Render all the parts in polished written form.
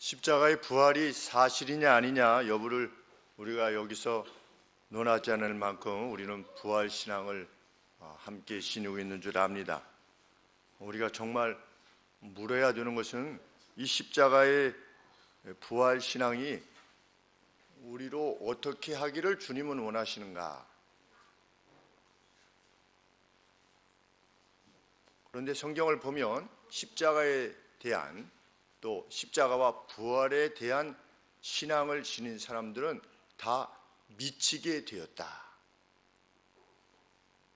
십자가의 부활이 사실이냐 아니냐 여부를 우리가 여기서 논하지 않을 만큼 우리는 부활 신앙을 함께 지니고 있는 줄 압니다. 우리가 정말 물어야 되는 것은 이 십자가의 부활 신앙이 우리로 어떻게 하기를 주님은 원하시는가? 그런데 성경을 보면 십자가에 대한 또 십자가와 부활에 대한 신앙을 지닌 사람들은 다 미치게 되었다,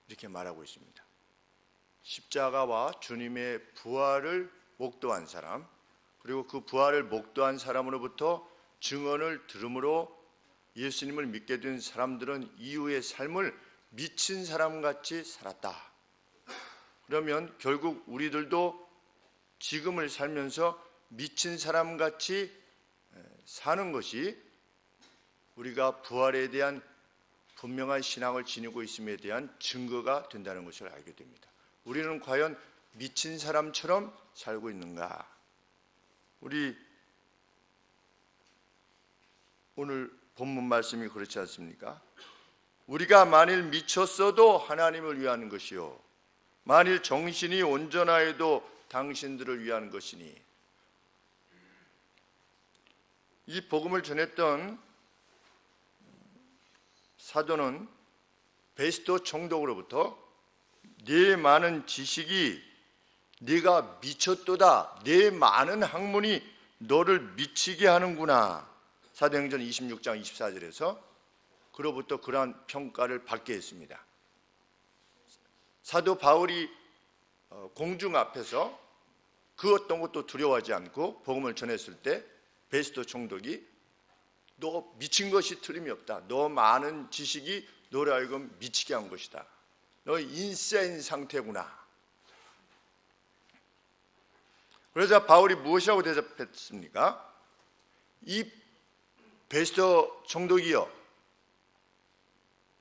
이렇게 말하고 있습니다. 십자가와 주님의 부활을 목도한 사람, 그리고 그 부활을 목도한 사람으로부터 증언을 들음으로 예수님을 믿게 된 사람들은 이후의 삶을 미친 사람같이 살았다. 그러면 결국 우리들도 지금을 살면서 미친 사람같이 사는 것이 우리가 부활에 대한 분명한 신앙을 지니고 있음에 대한 증거가 된다는 것을 알게 됩니다. 우리는 과연 미친 사람처럼 살고 있는가? 우리 오늘 본문 말씀이 그렇지 않습니까? 우리가 만일 미쳤어도 하나님을 위한 것이요, 만일 정신이 온전하여도 당신들을 위한 것이니. 이 복음을 전했던 사도는 베스도 총독으로부터 네 많은 지식이 네가 미쳤도다, 네 많은 학문이 너를 미치게 하는구나, 사도행전 26장 24절에서 그로부터 그러한 평가를 받게 했습니다. 사도 바울이 공중 앞에서 그 어떤 것도 두려워하지 않고 복음을 전했을 때 베스도 총독이 너 미친 것이 틀림이 없다, 너 많은 지식이 너를 하여금 미치게 한 것이다, 너 인센 상태구나. 그러자 바울이 무엇이라고 대답했습니까? 이 베스도 총독이여,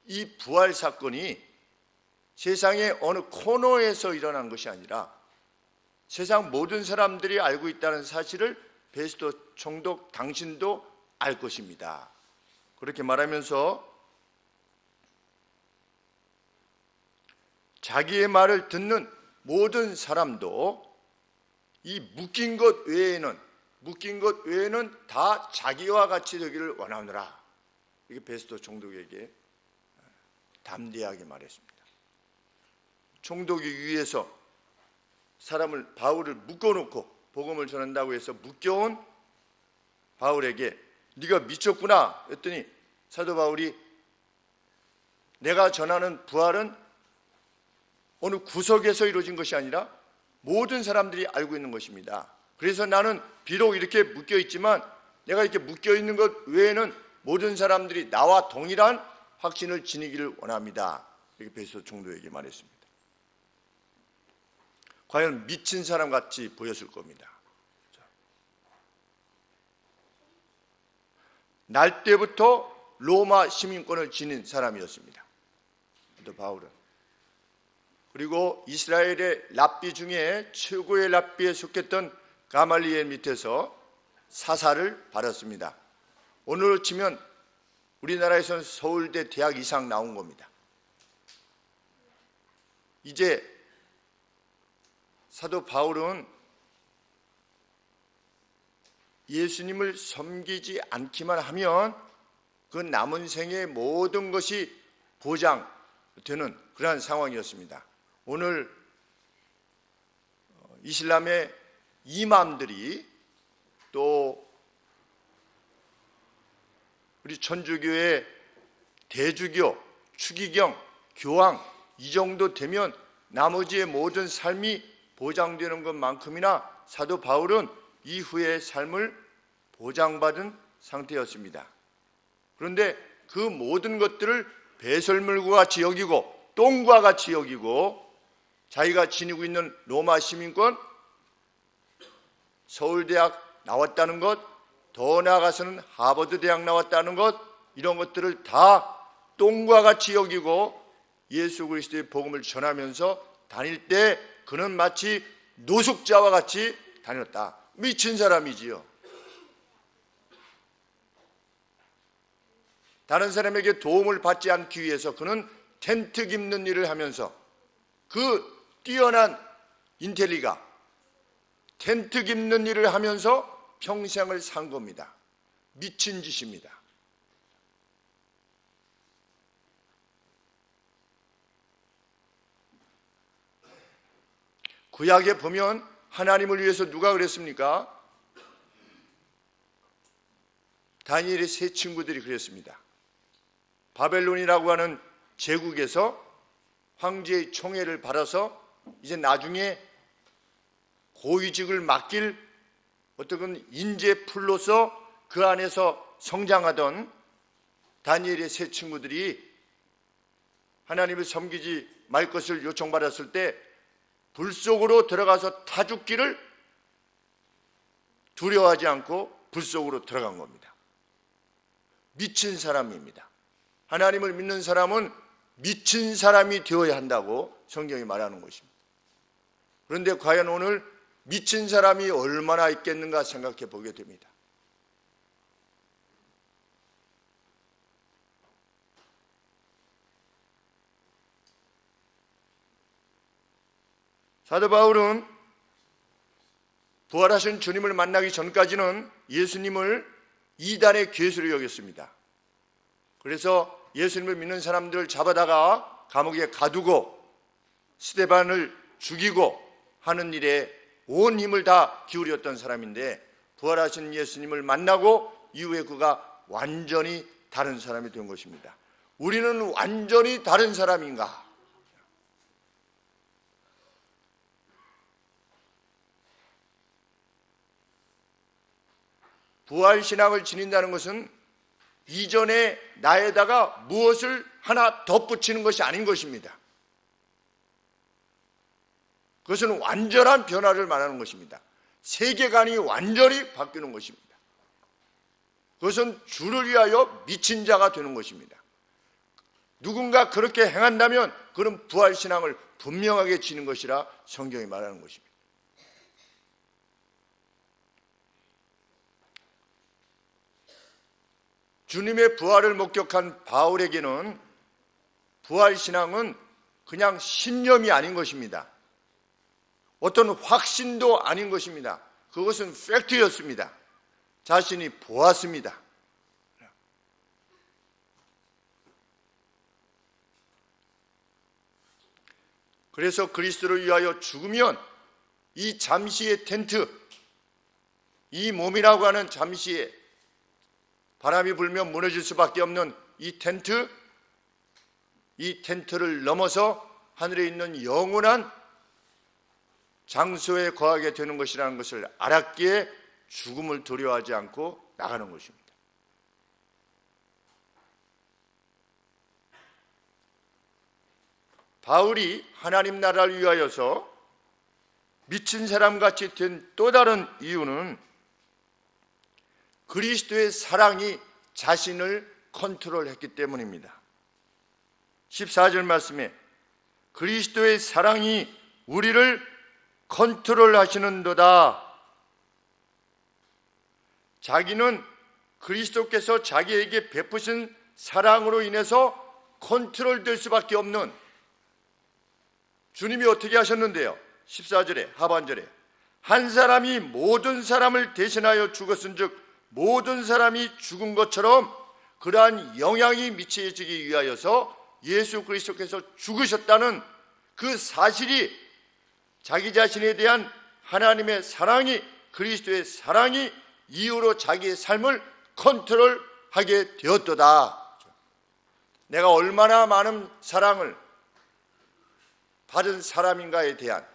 이 부활 사건이 세상의 어느 코너에서 일어난 것이 아니라 세상 모든 사람들이 알고 있다는 사실을 베스도 총독 당신도 알 것입니다. 그렇게 말하면서 자기의 말을 듣는 모든 사람도 이 묶인 것 외에는 다 자기와 같이 되기를 원하노라, 이게 베스도 총독에게 담대하게 말했습니다. 총독이 위에서 사람을, 바울을 묶어놓고 복음을 전한다고 해서 묶여온 바울에게 네가 미쳤구나 했더니 사도 바울이 내가 전하는 부활은 어느 구석에서 이루어진 것이 아니라 모든 사람들이 알고 있는 것입니다. 그래서 나는 비록 이렇게 묶여있지만 내가 이렇게 묶여있는 것 외에는 모든 사람들이 나와 동일한 확신을 지니기를 원합니다, 이렇게 베스도 총독에게 말했습니다. 과연 미친 사람 같이 보였을 겁니다. 날 때부터 로마 시민권을 지닌 사람이었습니다, 또 바울은. 그리고 이스라엘의 랍비 중에 최고의 랍비에 속했던 가말리엘 밑에서 사사를 받았습니다. 오늘로 치면 우리나라에서는 서울대 대학 이상 나온 겁니다. 이제 사도 바울은 예수님을 섬기지 않기만 하면 그 남은 생의 모든 것이 보장되는 그러한 상황이었습니다. 오늘 이슬람의 이맘들이 또 우리 천주교의 대주교, 추기경, 교황 이 정도 되면 나머지의 모든 삶이 보장되는 것만큼이나 사도 바울은 이후의 삶을 보장받은 상태였습니다. 그런데 그 모든 것들을 배설물과 같이 여기고 똥과 같이 여기고 자기가 지니고 있는 로마 시민권, 서울대학 나왔다는 것, 더 나아가서는 하버드 대학 나왔다는 것, 이런 것들을 다 똥과 같이 여기고 예수 그리스도의 복음을 전하면서 다닐 때 그는 마치 노숙자와 같이 다녔다. 미친 사람이지요. 다른 사람에게 도움을 받지 않기 위해서 그는 텐트 깁는 일을 하면서 그 뛰어난 인텔리가 텐트 깁는 일을 하면서 평생을 산 겁니다. 미친 짓입니다. 구약에 보면 하나님을 위해서 누가 그랬습니까? 다니엘의 세 친구들이 그랬습니다. 바벨론이라고 하는 제국에서 황제의 총애를 받아서 이제 나중에 고위직을 맡길 어떤 인재풀로서 그 안에서 성장하던 다니엘의 세 친구들이 하나님을 섬기지 말 것을 요청받았을 때 불 속으로 들어가서 타 죽기를 두려워하지 않고 불 속으로 들어간 겁니다. 미친 사람입니다. 하나님을 믿는 사람은 미친 사람이 되어야 한다고 성경이 말하는 것입니다. 그런데 과연 오늘 미친 사람이 얼마나 있겠는가 생각해 보게 됩니다. 사도 바울은 부활하신 주님을 만나기 전까지는 예수님을 이단의 괴수로 여겼습니다. 그래서 예수님을 믿는 사람들을 잡아다가 감옥에 가두고 스데반을 죽이고 하는 일에 온 힘을 다 기울였던 사람인데 부활하신 예수님을 만나고 이후에 그가 완전히 다른 사람이 된 것입니다. 우리는 완전히 다른 사람인가? 부활신앙을 지닌다는 것은 이전의 나에다가 무엇을 하나 덧붙이는 것이 아닌 것입니다. 그것은 완전한 변화를 말하는 것입니다. 세계관이 완전히 바뀌는 것입니다. 그것은 주를 위하여 미친 자가 되는 것입니다. 누군가 그렇게 행한다면 그는 부활신앙을 분명하게 지닌 것이라 성경이 말하는 것입니다. 주님의 부활을 목격한 바울에게는 부활신앙은 그냥 신념이 아닌 것입니다. 어떤 확신도 아닌 것입니다. 그것은 팩트였습니다. 자신이 보았습니다. 그래서 그리스도를 위하여 죽으면 이 잠시의 텐트, 이 몸이라고 하는 잠시의 바람이 불면 무너질 수밖에 없는 이 텐트를 넘어서 하늘에 있는 영원한 장소에 거하게 되는 것이라는 것을 알았기에 죽음을 두려워하지 않고 나가는 것입니다. 바울이 하나님 나라를 위하여서 미친 사람같이 된 또 다른 이유는 그리스도의 사랑이 자신을 컨트롤했기 때문입니다. 14절 말씀에 그리스도의 사랑이 우리를 컨트롤하시는도다. 자기는 그리스도께서 자기에게 베푸신 사랑으로 인해서 컨트롤될 수밖에 없는, 주님이 어떻게 하셨는데요? 14절에 하반절에 한 사람이 모든 사람을 대신하여 죽었은즉 모든 사람이 죽은 것처럼 그러한 영향이 미쳐지기 위하여서 예수 그리스도께서 죽으셨다는 그 사실이 자기 자신에 대한 하나님의 사랑이, 그리스도의 사랑이 이유로 자기의 삶을 컨트롤하게 되었도다. 내가 얼마나 많은 사랑을 받은 사람인가에 대한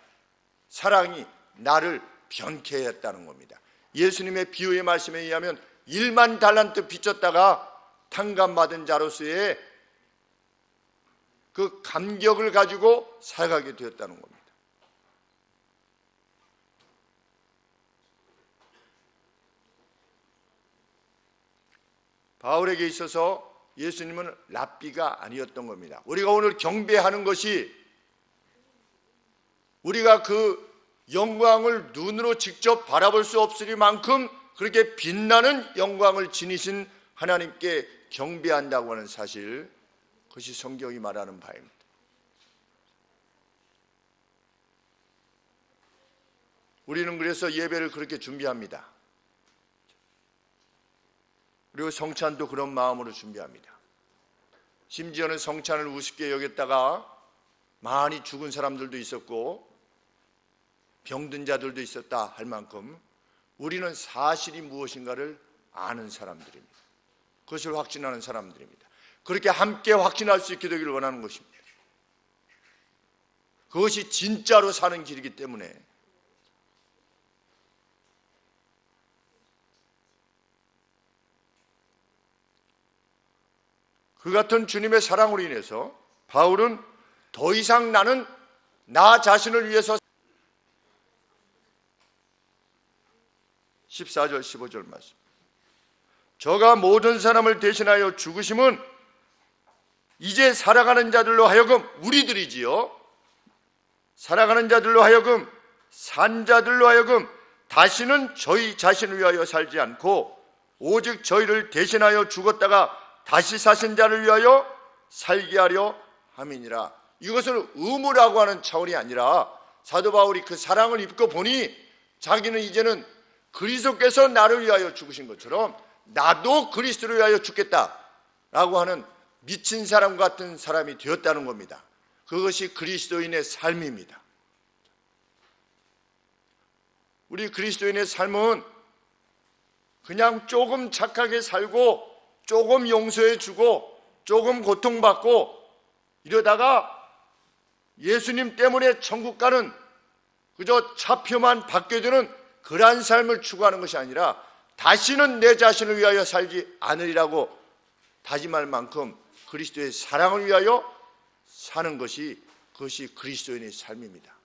사랑이 나를 변케 했다는 겁니다. 예수님의 비유의 말씀에 의하면 1만 달란트 빚졌다가 탕감받은 자로서의 그 감격을 가지고 살아가게 되었다는 겁니다. 바울에게 있어서 예수님은 랍비가 아니었던 겁니다. 우리가 오늘 경배하는 것이 우리가 그 영광을 눈으로 직접 바라볼 수 없으리만큼 그렇게 빛나는 영광을 지니신 하나님께 경배한다고 하는 사실, 그것이 성경이 말하는 바입니다. 우리는 그래서 예배를 그렇게 준비합니다. 그리고 성찬도 그런 마음으로 준비합니다. 심지어는 성찬을 우습게 여겼다가 많이 죽은 사람들도 있었고 병든 자들도 있었다 할 만큼 우리는 사실이 무엇인가를 아는 사람들입니다. 그것을 확신하는 사람들입니다. 그렇게 함께 확신할 수 있게 되기를 원하는 것입니다. 그것이 진짜로 사는 길이기 때문에 그 같은 주님의 사랑으로 인해서 바울은 더 이상 나는 나 자신을 위해서 14절 15절 말씀, 저가 모든 사람을 대신하여 죽으심은 이제 살아가는 자들로 하여금, 우리들이지요, 살아가는 자들로 하여금, 산 자들로 하여금 다시는 저희 자신을 위하여 살지 않고 오직 저희를 대신하여 죽었다가 다시 사신 자를 위하여 살게 하려 함이니라. 이것을 의무라고 하는 차원이 아니라 사도 바울이 그 사랑을 입고 보니 자기는 이제는 그리스도께서 나를 위하여 죽으신 것처럼 나도 그리스도를 위하여 죽겠다라고 하는 미친 사람 같은 사람이 되었다는 겁니다. 그것이 그리스도인의 삶입니다. 우리 그리스도인의 삶은 그냥 조금 착하게 살고 조금 용서해 주고 조금 고통받고 이러다가 예수님 때문에 천국 가는 그저 차표만 받게 되는 그러한 삶을 추구하는 것이 아니라 다시는 내 자신을 위하여 살지 않으리라고 다짐할 만큼 그리스도의 사랑을 위하여 사는 것이, 그것이 그리스도인의 삶입니다.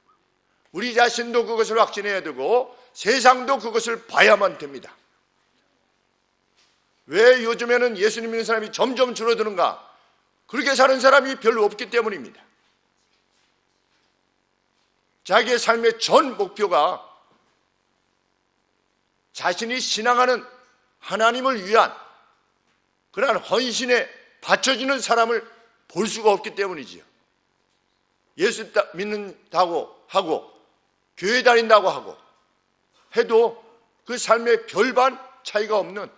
우리 자신도 그것을 확신해야 되고 세상도 그것을 봐야만 됩니다. 왜 요즘에는 예수님 믿는 사람이 점점 줄어드는가? 그렇게 사는 사람이 별로 없기 때문입니다. 자기의 삶의 전 목표가 자신이 신앙하는 하나님을 위한 그러한 헌신에 바쳐지는 사람을 볼 수가 없기 때문이지요. 예수 믿는다고 하고 교회 다닌다고 하고 해도 그 삶의 별반 차이가 없는,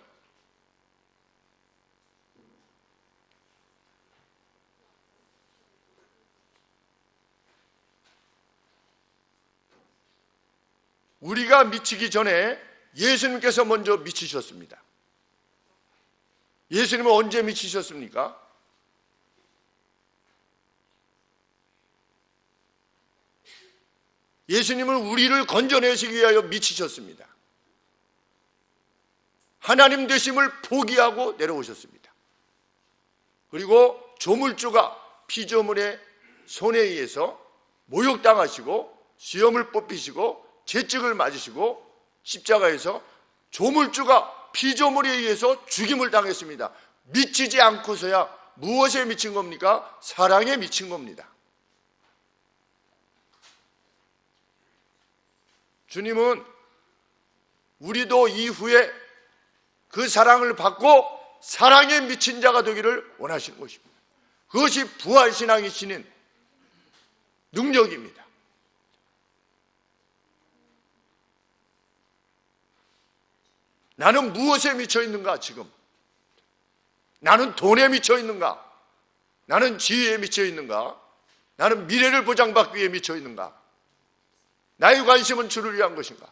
우리가 미치기 전에 예수님께서 먼저 미치셨습니다. 예수님은 언제 미치셨습니까? 예수님은 우리를 건져내시기 위하여 미치셨습니다. 하나님 되심을 포기하고 내려오셨습니다. 그리고 조물주가 피조물의 손에 의해서 모욕당하시고 수염을 뽑히시고 채찍을 맞으시고 십자가에서 조물주가 피조물에 의해서 죽임을 당했습니다. 미치지 않고서야 무엇에 미친 겁니까? 사랑에 미친 겁니다. 주님은 우리도 이후에 그 사랑을 받고 사랑에 미친 자가 되기를 원하시는 것입니다. 그것이 부활신앙이시는 능력입니다. 나는 무엇에 미쳐 있는가 지금? 나는 돈에 미쳐 있는가? 나는 지위에 미쳐 있는가? 나는 미래를 보장받기 위해 미쳐 있는가? 나의 관심은 주를 위한 것인가?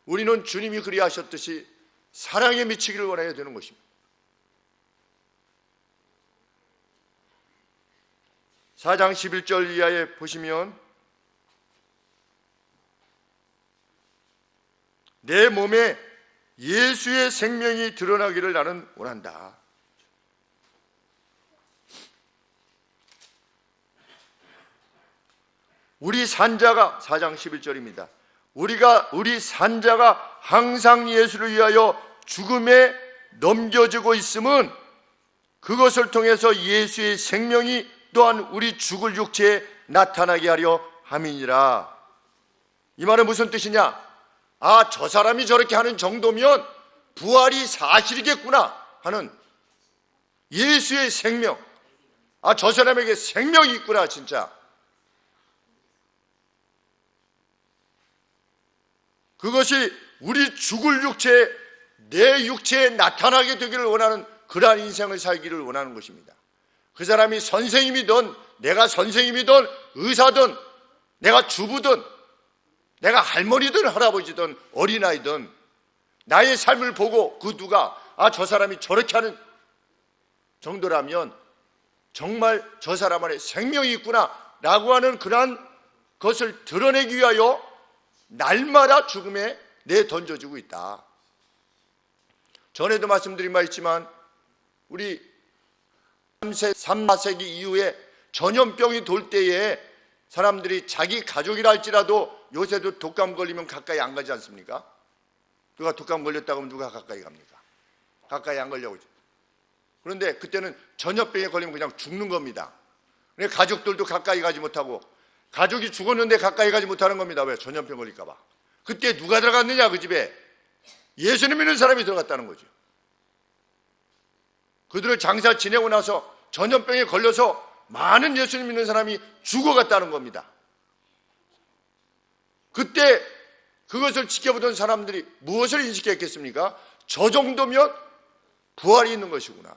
우리는 주님이 그리하셨듯이 사랑에 미치기를 원해야 되는 것입니다. 4장 11절 이하에 보시면 내 몸에 예수의 생명이 드러나기를 나는 원한다. 우리 산자가 4장 11절입니다. 우리 산자가 항상 예수를 위하여 죽음에 넘겨지고 있음은 그것을 통해서 예수의 생명이 또한 우리 죽을 육체에 나타나게 하려 함이니라. 이 말은 무슨 뜻이냐? 아, 저 사람이 저렇게 하는 정도면 부활이 사실이겠구나 하는 예수의 생명, 아, 저 사람에게 생명이 있구나. 진짜 그것이 우리 죽을 육체에, 내 육체에 나타나게 되기를 원하는 그러한 인생을 살기를 원하는 것입니다. 그 사람이 선생님이든 내가 선생님이든 의사든 내가 주부든 내가 할머니든 할아버지든 어린아이든 나의 삶을 보고 그 누가 아, 저 사람이 저렇게 하는 정도라면 정말 저 사람 안에 생명이 있구나 라고 하는 그러한 것을 드러내기 위하여 날마다 죽음에 내던져주고 있다. 전에도 말씀드린 바 있지만 우리 3, 4세기 이후에 전염병이 돌 때에 사람들이 자기 가족이라 할지라도 요새도 독감 걸리면 가까이 안 가지 않습니까? 누가 독감 걸렸다고 하면 누가 가까이 갑니까? 가까이 안 걸려고. 그런데 그때는 전염병에 걸리면 그냥 죽는 겁니다. 가족들도 가까이 가지 못하고 가족이 죽었는데 가까이 가지 못하는 겁니다. 왜? 전염병 걸릴까 봐. 그때 누가 들어갔느냐? 그 집에 예수님 믿는 사람이 들어갔다는 거죠. 그들을 장사 지내고 나서 전염병에 걸려서 많은 예수님 믿는 사람이 죽어갔다는 겁니다. 그때 그것을 지켜보던 사람들이 무엇을 인식했겠습니까? 저 정도면 부활이 있는 것이구나.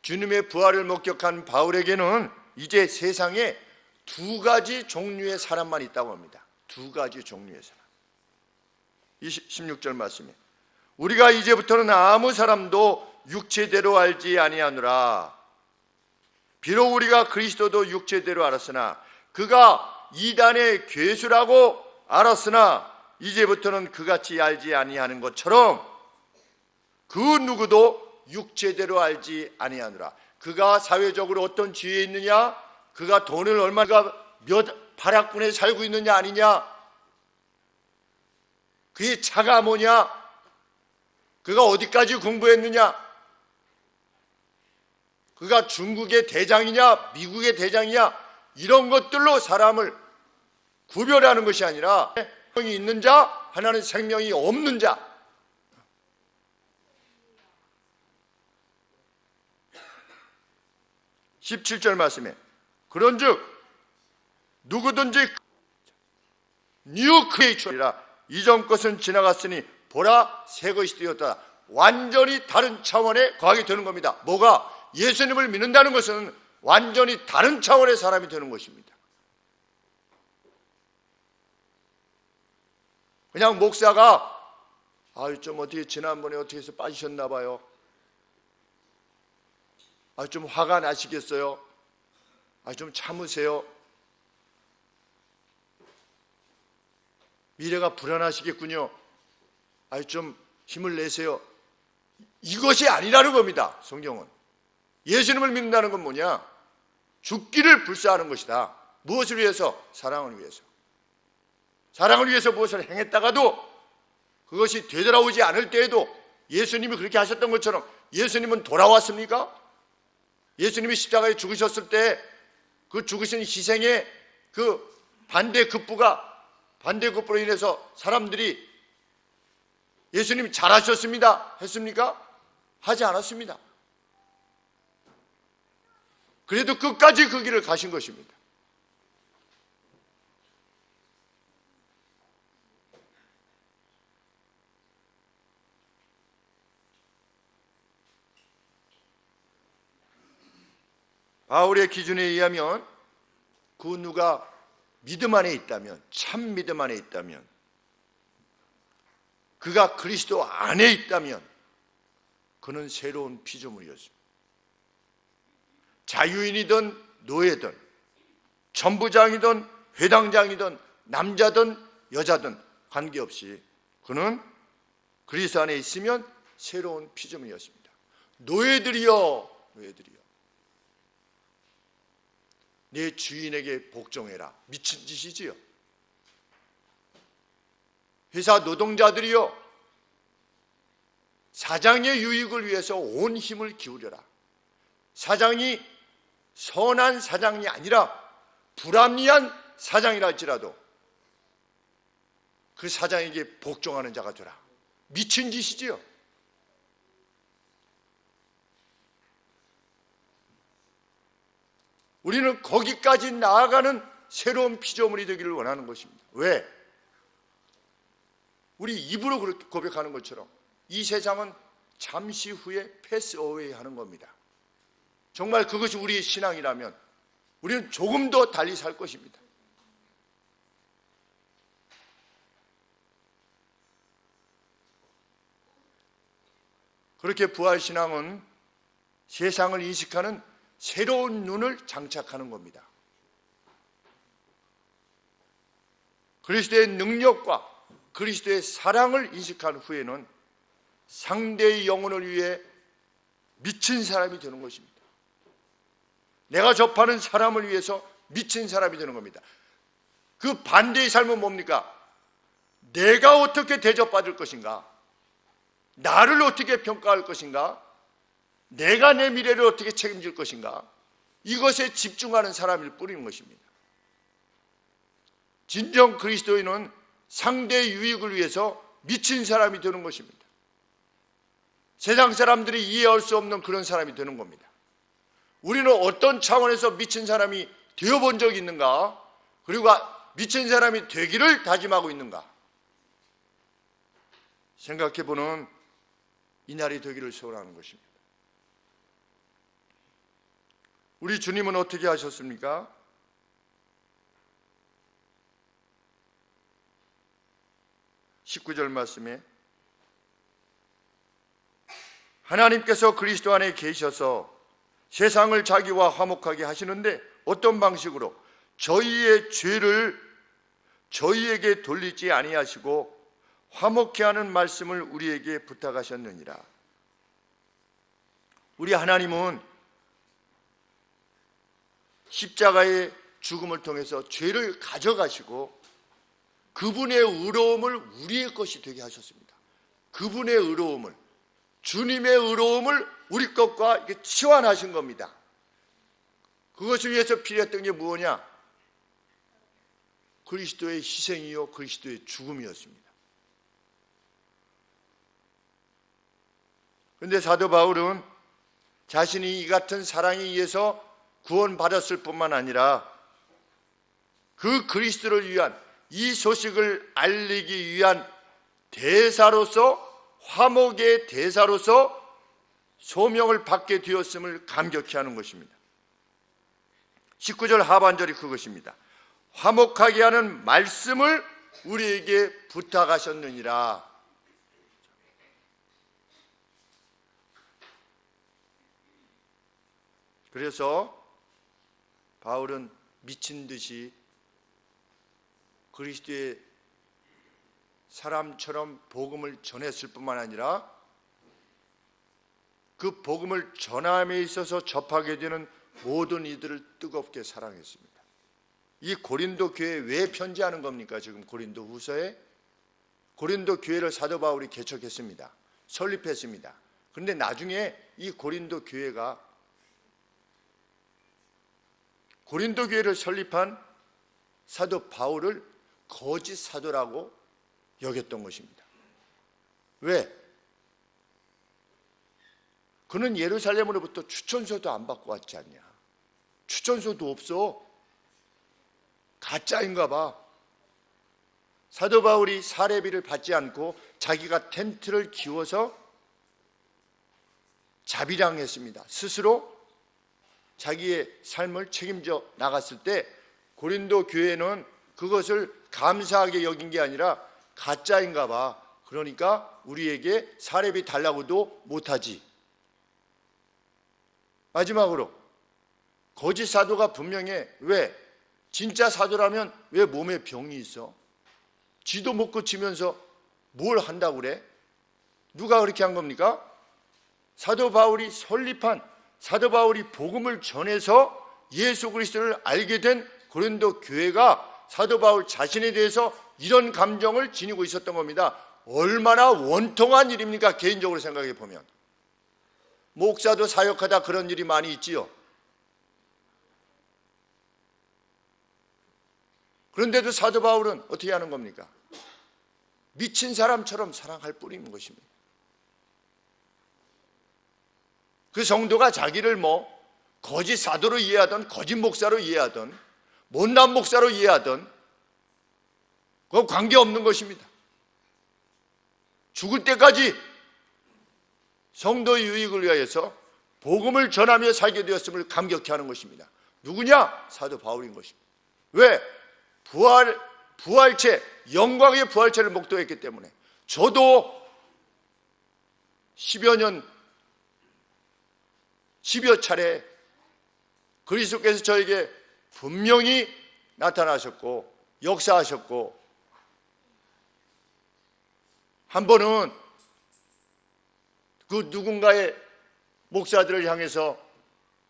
주님의 부활을 목격한 바울에게는 이제 세상에 두 가지 종류의 사람만 있다고 합니다. 두 가지 종류의 사람. 16절 말씀에 우리가 이제부터는 아무 사람도 육체대로 알지 아니하노라. 비록 우리가 그리스도도 육체대로 알았으나 그가 이단의 괴수라고 알았으나 이제부터는 그같이 알지 아니하는 것처럼 그 누구도 육체대로 알지 아니하노라. 그가 사회적으로 어떤 지위에 있느냐, 그가 돈을 얼마가 몇 발악군에 살고 있느냐 아니냐, 그의 차가 뭐냐, 그가 어디까지 공부했느냐, 그가 중국의 대장이냐 미국의 대장이냐, 이런 것들로 사람을 구별하는 것이 아니라 생명이 있는 자, 하나는 생명이 없는 자. 17절 말씀에 그런즉 누구든지 뉴 크리에이처라, 이전 것은 지나갔으니 보라 새 것이 되었다. 완전히 다른 차원에 거하게 되는 겁니다. 뭐가? 예수님을 믿는다는 것은 완전히 다른 차원의 사람이 되는 것입니다. 그냥 목사가 좀 어떻게 지난번에 어떻게 해서 빠지셨나 봐요. 좀 화가 나시겠어요? 좀 참으세요. 미래가 불안하시겠군요. 좀 힘을 내세요. 이것이 아니라는 겁니다. 성경은. 예수님을 믿는다는 건 뭐냐? 죽기를 불사하는 것이다. 무엇을 위해서? 사랑을 위해서. 사랑을 위해서 무엇을 행했다가도 그것이 되돌아오지 않을 때에도 예수님이 그렇게 하셨던 것처럼 예수님은 돌아왔습니까? 예수님이 십자가에 죽으셨을 때 그 죽으신 희생의 그 반대급부로 인해서 사람들이 예수님 잘하셨습니다 했습니까? 하지 않았습니다. 그래도 끝까지 그 길을 가신 것입니다. 바울의 기준에 의하면 그 누가 믿음 안에 있다면, 참 믿음 안에 있다면, 그가 그리스도 안에 있다면 그는 새로운 피조물이었습니다. 자유인이든 노예든 천부장이든 회당장이든 남자든 여자든 관계없이 그는 그리스도 안에 있으면 새로운 피조물이었습니다. 노예들이여 내 주인에게 복종해라. 미친 짓이지요. 회사 노동자들이여 사장의 유익을 위해서 온 힘을 기울여라. 사장이 선한 사장이 아니라 불합리한 사장이라 할지라도 그 사장에게 복종하는 자가 되라. 미친 짓이지요. 우리는 거기까지 나아가는 새로운 피조물이 되기를 원하는 것입니다. 왜? 우리 입으로 그렇게 고백하는 것처럼 이 세상은 잠시 후에 패스 어웨이 하는 겁니다. 정말 그것이 우리의 신앙이라면 우리는 조금 더 달리 살 것입니다. 그렇게 부활신앙은 세상을 인식하는 새로운 눈을 장착하는 겁니다. 그리스도의 능력과 그리스도의 사랑을 인식한 후에는 상대의 영혼을 위해 미친 사람이 되는 것입니다. 내가 접하는 사람을 위해서 미친 사람이 되는 겁니다. 그 반대의 삶은 뭡니까? 내가 어떻게 대접받을 것인가? 나를 어떻게 평가할 것인가? 내가 내 미래를 어떻게 책임질 것인가? 이것에 집중하는 사람일 뿐인 것입니다. 진정 그리스도인은 상대의 유익을 위해서 미친 사람이 되는 것입니다. 세상 사람들이 이해할 수 없는 그런 사람이 되는 겁니다. 우리는 어떤 차원에서 미친 사람이 되어본 적이 있는가? 그리고 미친 사람이 되기를 다짐하고 있는가? 생각해보는 이날이 되기를 소원하는 것입니다. 우리 주님은 어떻게 하셨습니까? (19절) 말씀에 하나님께서 그리스도 안에 계셔서 세상을 자기와 화목하게 하시는데 어떤 방식으로? 저희의 죄를 저희에게 돌리지 아니하시고 화목케 하는 말씀을 우리에게 부탁하셨느니라. 우리 하나님은 십자가의 죽음을 통해서 죄를 가져가시고 그분의 의로움을 우리의 것이 되게 하셨습니다. 그분의 의로움을, 주님의 의로움을 우리 것과 이렇게 치환하신 겁니다. 그것을 위해서 필요했던 게 무엇이냐? 그리스도의 희생이요 그리스도의 죽음이었습니다. 그런데 사도 바울은 자신이 이 같은 사랑에 의해서 구원받았을 뿐만 아니라 그 그리스도를 위한 이 소식을 알리기 위한 대사로서, 화목의 대사로서 소명을 받게 되었음을 감격해 하는 것입니다. 19절 하반절이 그것입니다. 화목하게 하는 말씀을 우리에게 부탁하셨느니라. 그래서 바울은 미친 듯이 그리스도의 사람처럼 복음을 전했을 뿐만 아니라 그 복음을 전함에 있어서 접하게 되는 모든 이들을 뜨겁게 사랑했습니다. 이 고린도 교회에 왜 편지하는 겁니까? 지금 고린도 후서에 고린도 교회를 사도 바울이 개척했습니다. 설립했습니다. 그런데 나중에 이 고린도 교회가 고린도 교회를 설립한 사도 바울을 거짓 사도라고 여겼던 것입니다. 왜? 그는 예루살렘으로부터 추천서도 안 받고 왔지 않냐? 추천서도 없어. 가짜인가 봐. 사도 바울이 사례비를 받지 않고 자기가 텐트를 키워서 자비량했습니다. 스스로 자기의 삶을 책임져 나갔을 때 고린도 교회는 그것을 감사하게 여긴 게 아니라 가짜인가 봐. 그러니까 우리에게 사례비 달라고도 못하지. 마지막으로 거짓 사도가 분명해. 왜? 진짜 사도라면 왜 몸에 병이 있어? 쥐도 못 고치면서 뭘 한다고 그래? 누가 그렇게 한 겁니까? 사도 바울이 설립한, 사도 바울이 복음을 전해서 예수 그리스도를 알게 된 고린도 교회가 사도 바울 자신에 대해서 이런 감정을 지니고 있었던 겁니다. 얼마나 원통한 일입니까? 개인적으로 생각해 보면. 목사도 사역하다 그런 일이 많이 있지요. 그런데도 사도 바울은 어떻게 하는 겁니까? 미친 사람처럼 사랑할 뿐인 것입니다. 그 성도가 자기를 거짓 사도로 이해하든 거짓 목사로 이해하든 못난 목사로 이해하든 그건 관계없는 것입니다. 죽을 때까지 성도의 유익을 위하여서 복음을 전하며 살게 되었음을 감격해 하는 것입니다. 누구냐? 사도 바울인 것입니다. 왜? 부활체, 영광의 부활체를 목도했기 때문에. 저도 10여 차례 그리스도께서 저에게 분명히 나타나셨고 역사하셨고, 한 번은 그 누군가의 목사들을 향해서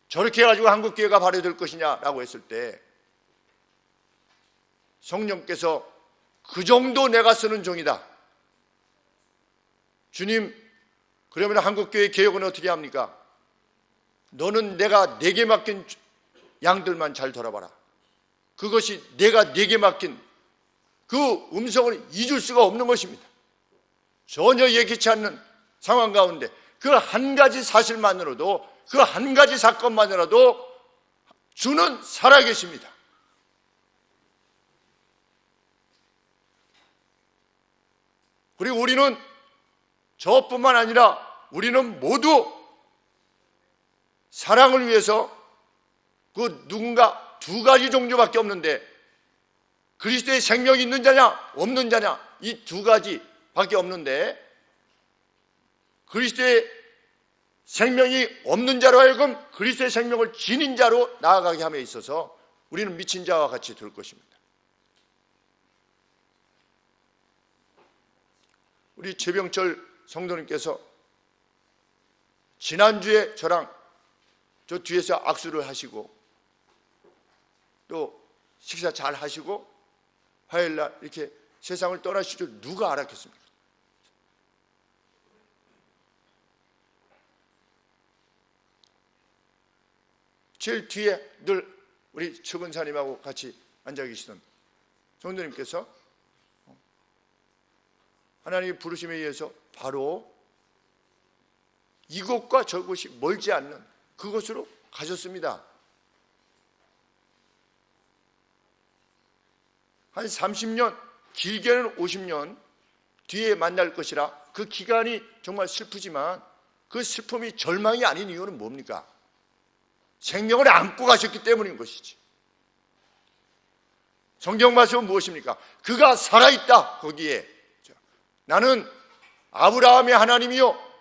저렇게 해가지고 한국교회가 발효될 것이냐라고 했을 때 성령께서 그 정도 내가 쓰는 종이다. 주님, 그러면 한국교회 개혁은 어떻게 합니까? 너는 내게 맡긴 양들만 잘 돌아봐라. 그것이 내가 네게 맡긴 그 음성을 잊을 수가 없는 것입니다. 전혀 예기치 않는 상황 가운데 그 한 가지 사실만으로도, 그 한 가지 사건만으로도 주는 살아계십니다. 그리고 우리는 저뿐만 아니라 우리는 모두 사랑을 위해서 그 누군가 두 가지 종류밖에 없는데, 그리스도의 생명이 있는 자냐 없는 자냐, 이 두 가지밖에 없는데, 그리스도의 생명이 없는 자로 하여금 그리스도의 생명을 지닌 자로 나아가게 함에 있어서 우리는 미친 자와 같이 될 것입니다. 우리 최병철 성도님께서 지난주에 저랑 저 뒤에서 악수를 하시고 또 식사 잘 하시고 화요일날 이렇게 세상을 떠나실 줄 누가 알았겠습니까? 제일 뒤에 늘 우리 최근사님하고 같이 앉아 계시던 성도님께서 하나님의 부르심에 의해서 바로 이곳과 저곳이 멀지 않는 그곳으로 가셨습니다. 한 30년, 길게는 50년 뒤에 만날 것이라. 그 기간이 정말 슬프지만 그 슬픔이 절망이 아닌 이유는 뭡니까? 생명을 안고 가셨기 때문인 것이지. 성경 말씀은 무엇입니까? 그가 살아있다. 거기에 나는 아브라함의 하나님이요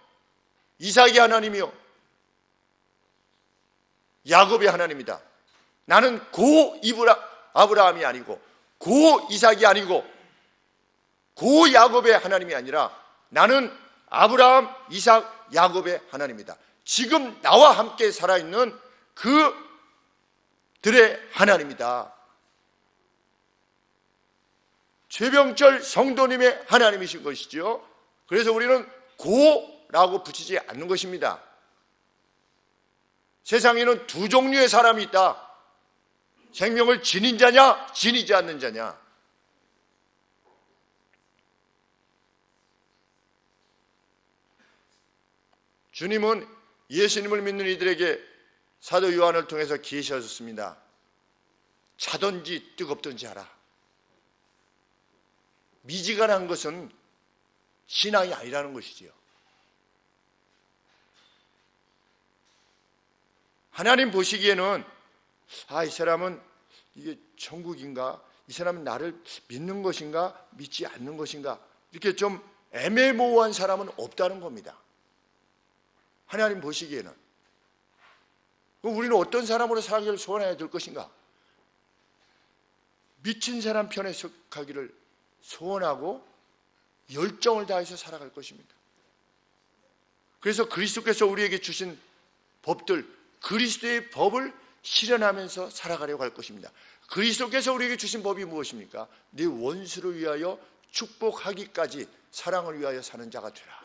이삭의 하나님이요 야곱의 하나님이다. 나는 아브라함이 아니고 고 이삭이 아니고 고 야곱의 하나님이 아니라 나는 아브라함, 이삭, 야곱의 하나님이다. 지금 나와 함께 살아있는 그들의 하나님이다. 최병철 성도님의 하나님이신 것이죠. 그래서 우리는 고라고 붙이지 않는 것입니다. 세상에는 두 종류의 사람이 있다. 생명을 지닌 자냐, 지니지 않는 자냐. 주님은 예수님을 믿는 이들에게 사도 요한을 통해서 계시하셨습니다. 차든지 뜨겁든지 하라. 미지근한 것은 신앙이 아니라는 것이지요. 하나님 보시기에는 이 사람은 이게 천국인가? 이 사람은 나를 믿는 것인가? 믿지 않는 것인가? 이렇게 좀 애매모호한 사람은 없다는 겁니다. 하나님 보시기에는. 그럼 우리는 어떤 사람으로 살기를 소원해야 될 것인가? 미친 사람 편에 속하기를 소원하고 열정을 다해서 살아갈 것입니다. 그래서 그리스도께서 우리에게 주신 법들, 그리스도의 법을 실현하면서 살아가려고 할 것입니다. 그리스도께서 우리에게 주신 법이 무엇입니까? 네 원수를 위하여 축복하기까지 사랑을 위하여 사는 자가 되라.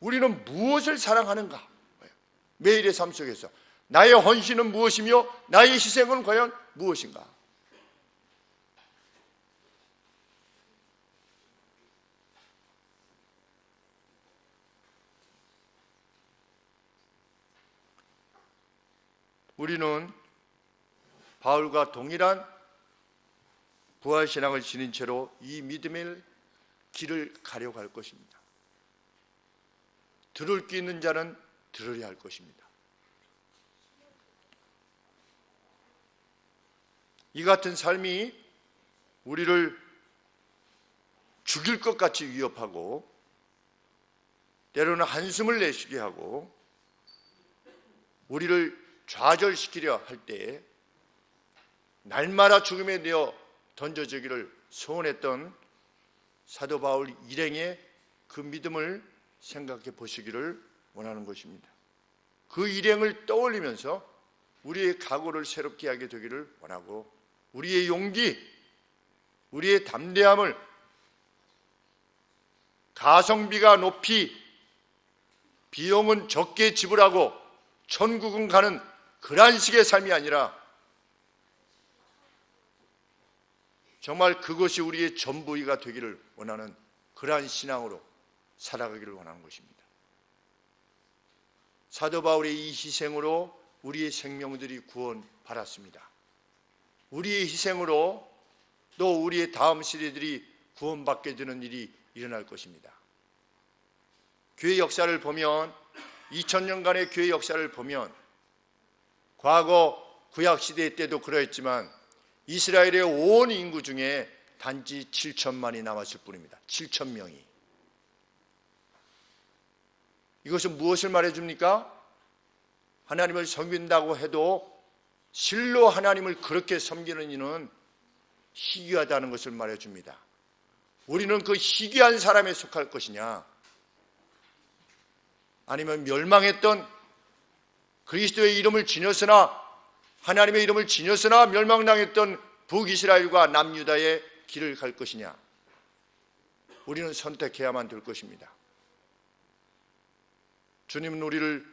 우리는 무엇을 사랑하는가? 매일의 삶 속에서 나의 헌신은 무엇이며 나의 희생은 과연 무엇인가? 우리는 바울과 동일한 부활신앙을 지닌 채로 이 믿음의 길을 가려고 할 것입니다. 들을 귀 있는 자는 들으려 할 것입니다. 이 같은 삶이 우리를 죽일 것 같이 위협하고 때로는 한숨을 내쉬게 하고 우리를 좌절시키려 할 때에 날마다 죽음에 내어 던져지기를 소원했던 사도 바울 일행의 그 믿음을 생각해 보시기를 원하는 것입니다. 그 일행을 떠올리면서 우리의 각오를 새롭게 하게 되기를 원하고 우리의 용기, 우리의 담대함을 가성비가 높이 비용은 적게 지불하고 천국은 가는 그러한 식의 삶이 아니라 정말 그것이 우리의 전부이가 되기를 원하는 그러한 신앙으로 살아가기를 원하는 것입니다. 사도 바울의 이 희생으로 우리의 생명들이 구원받았습니다. 우리의 희생으로 또 우리의 다음 세대들이 구원받게 되는 일이 일어날 것입니다. 교회 역사를 보면 2000년간의 교회 역사를 보면 과거 구약시대 때도 그러했지만 이스라엘의 온 인구 중에 단지 7천만이 남았을 뿐입니다. 7천명이. 이것은 무엇을 말해줍니까? 하나님을 섬긴다고 해도 실로 하나님을 그렇게 섬기는 이는 희귀하다는 것을 말해줍니다. 우리는 그 희귀한 사람에 속할 것이냐, 아니면 멸망했던 그리스도의 이름을 지녔으나 하나님의 이름을 지녔으나 멸망당했던 북이스라엘과 남유다의 길을 갈 것이냐, 우리는 선택해야만 될 것입니다. 주님은 우리를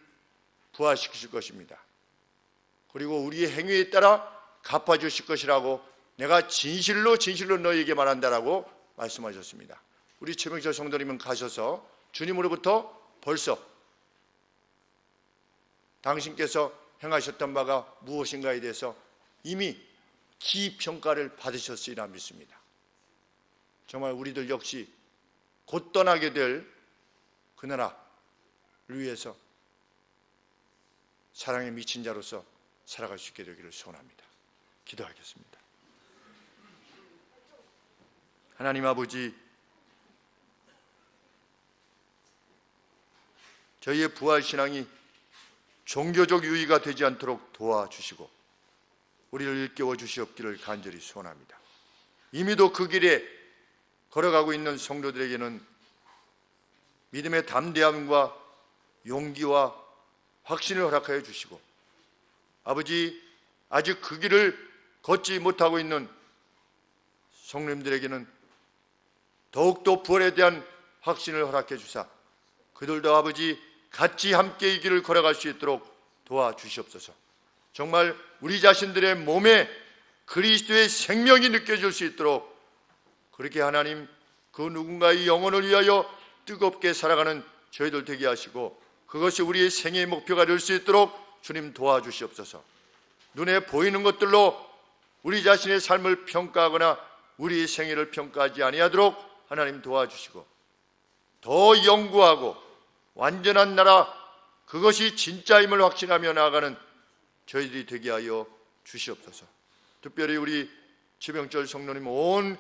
부활시키실 것입니다. 그리고 우리의 행위에 따라 갚아주실 것이라고 내가 진실로 너희에게 말한다라고 말씀하셨습니다. 우리 최명철 성도님은 가셔서 주님으로부터 벌써 당신께서 행하셨던 바가 무엇인가에 대해서 이미 기평가를 받으셨으리라 믿습니다. 정말 우리들 역시 곧 떠나게 될 그 나라를 위해서 사랑에 미친 자로서 살아갈 수 있게 되기를 소원합니다. 기도하겠습니다. 하나님 아버지, 저희의 부활신앙이 종교적 유의가 되지 않도록 도와주시고 우리를 일깨워 주시옵기를 간절히 소원합니다. 이미도 그 길에 걸어가고 있는 성도들에게는 믿음의 담대함과 용기와 확신을 허락하여 주시고, 아버지, 아직 그 길을 걷지 못하고 있는 성도님들에게는 더욱더 부활에 대한 확신을 허락해 주사 그들도 아버지 같이 함께 이 길을 걸어갈 수 있도록 도와주시옵소서. 정말 우리 자신들의 몸에 그리스도의 생명이 느껴질 수 있도록 그렇게 하나님 그 누군가의 영혼을 위하여 뜨겁게 살아가는 저희들 되게 하시고 그것이 우리의 생애의 목표가 될 수 있도록 주님 도와주시옵소서. 눈에 보이는 것들로 우리 자신의 삶을 평가하거나 우리의 생애를 평가하지 아니하도록 하나님 도와주시고 더 영구하고 완전한 나라, 그것이 진짜임을 확신하며 나아가는 저희들이 되게 하여 주시옵소서. 특별히 우리 최병철 성도님 온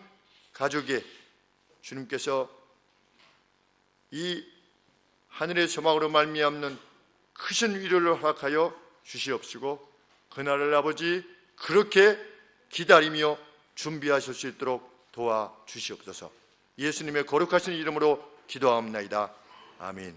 가족에 주님께서 이 하늘의 소망으로 말미암는 크신 위로를 허락하여 주시옵시고 그날을 아버지 그렇게 기다리며 준비하실 수 있도록 도와주시옵소서. 예수님의 거룩하신 이름으로 기도하옵나이다. 아멘.